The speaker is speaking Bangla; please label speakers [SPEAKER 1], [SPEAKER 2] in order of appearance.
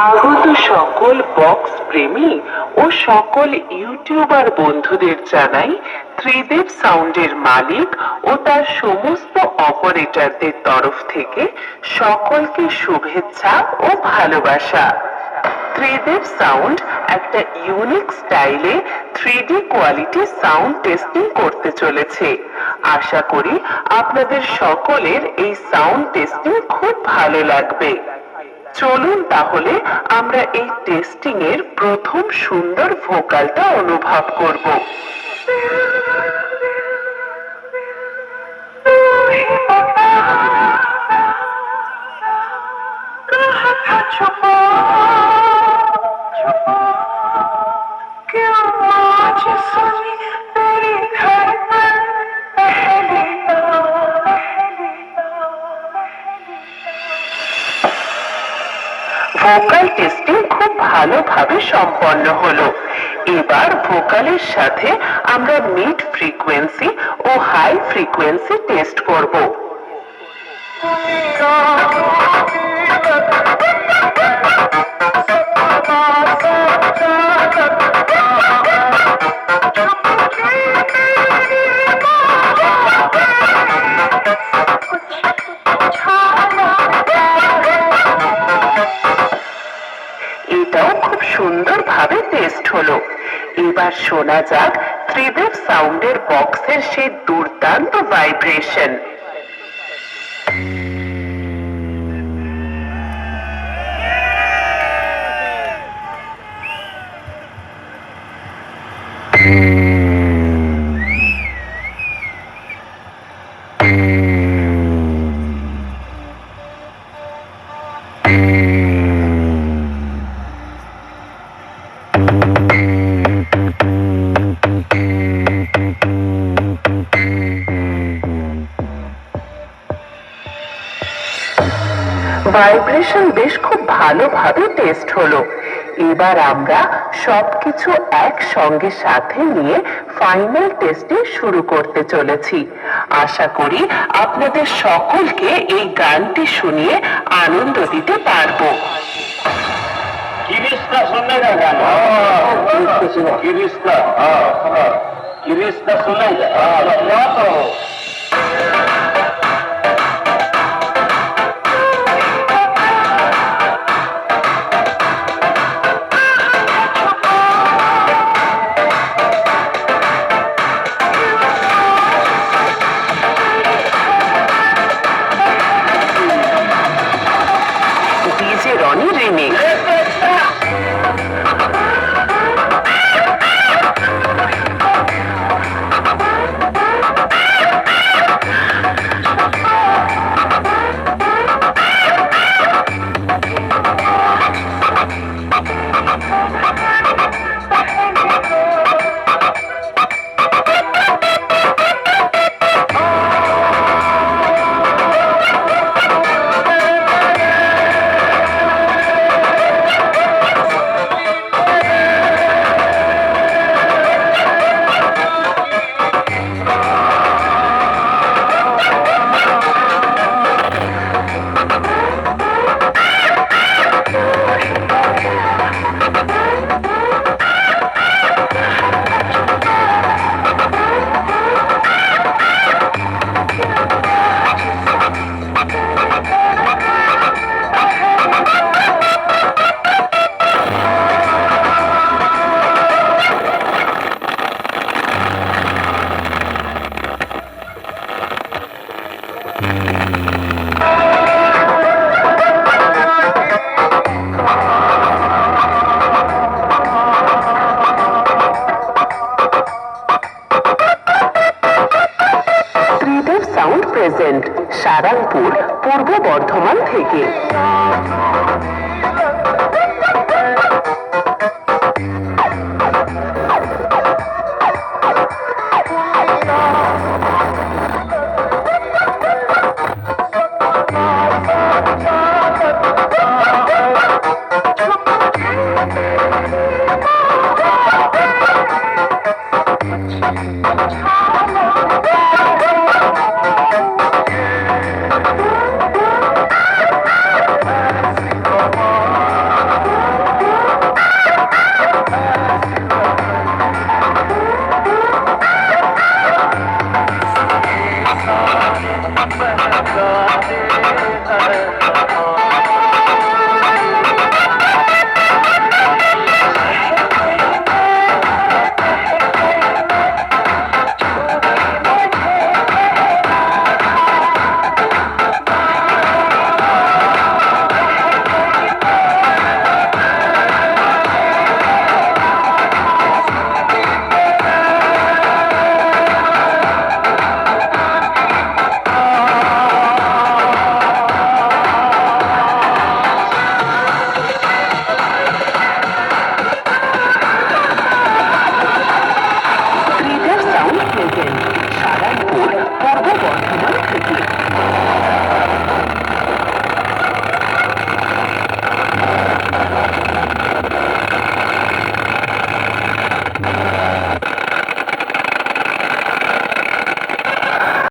[SPEAKER 1] আগত সকল বক্স প্রেমী ও সকল ইউটিউবার বন্ধুদের জানাই ত্রিদেব সাউন্ডের মালিক ও তার সমস্ত অপারেটরদের তরফ থেকে সকলকে শুভেচ্ছা ও ভালোবাসা। ত্রিদেব সাউন্ড একটা ইউনিক স্টাইলে 3D কোয়ালিটি সাউন্ড টেস্টিং করতে চলেছে। আশা করি আপনাদের সকলের এই সাউন্ড টেস্টিং খুব ভালো লাগবে। চলুন তাহলে আমরা এই টেস্টিং এর প্রথম সুন্দর ভোকালটা অনুভব করব। ভোকাল টেস্টিং খুব ভালোভাবে সম্পন্ন হলো। এবার ভোকালের সাথে আমরা মিড ফ্রিকোয়েন্সি ও হাই ফ্রিকোয়েন্সি টেস্ট করব। এটাও খুব সুন্দরভাবে টেস্ট হলো। এবার শোনা যাক ত্রিদেব সাউন্ডের বক্সের সেই দুর্দান্ত ভাইব্রেশন। ভাইব্রেশন বেশ খুব ভালোভাবে টেস্ট হলো। এবার আমরা সবকিছু একসঙ্গে সাথে নিয়ে ফাইনাল টেস্টিং শুরু করতে চলেছি। আশা করি আপনাদের সকলকে এই গানটি শুনিয়ে আনন্দ দিতে পারবো।
[SPEAKER 2] किरिस्ता सुनने का गाना किरिस्ता किरिस्ता सुनने का
[SPEAKER 1] DJ Ronnie remix। Tridev sound present, Sarangpur, পূর্ব বর্ধমান থেকে।